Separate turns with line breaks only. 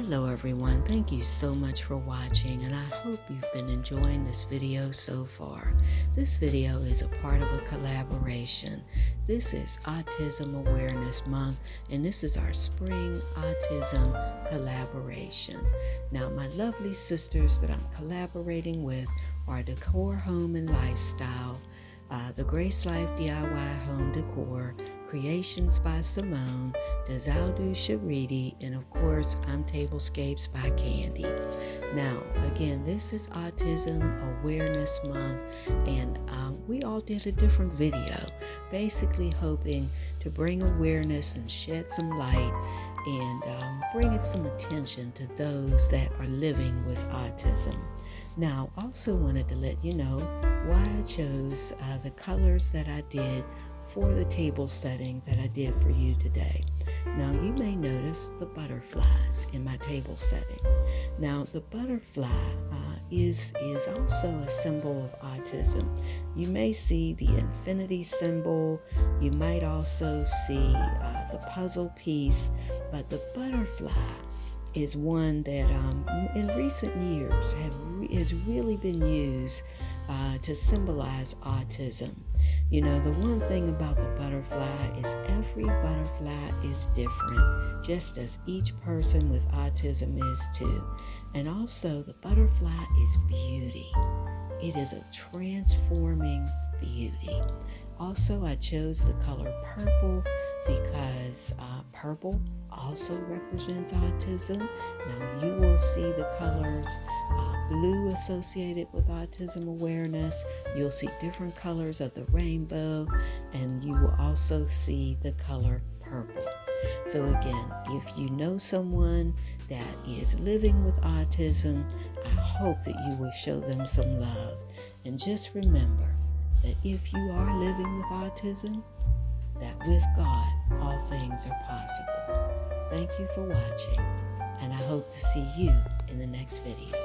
Hello everyone, thank you so much for watching, and I hope you've been enjoying this video so far. This video is a part of a collaboration. This is Autism Awareness Month, and this is our Spring Autism collaboration. Now, my lovely sisters that I'm collaborating with are Decor Home and Lifestyle, the Grace Life DIY Home Decor, Creations by Simone, Dazaldu Sharidi, and of course, I'm Tablescapes by Candy. Now, again, this is Autism Awareness Month, and we all did a different video, basically hoping to bring awareness and shed some light and bringing some attention to those that are living with autism. Now, also wanted to let you know why I chose the colors that I did for the table setting that I did for you today. Now, you may notice the butterflies in my table setting. Now, the butterfly is also a symbol of autism. You may see the infinity symbol. You might also see the puzzle piece, but the butterfly is one that in recent years has really been used to symbolize autism. You know, the one thing about the butterfly is every butterfly is different, just as each person with autism is too. And also, the butterfly is beauty. It is a transforming beauty. Also, I chose the color purple because purple also represents autism. Now, you will see the colors blue associated with autism awareness. You'll see different colors of the rainbow, and you will also see the color purple. So again, if you know someone that is living with autism, I hope that you will show them some love. And just remember that if you are living with autism, that with God, all things are possible. Thank you for watching, and I hope to see you in the next video.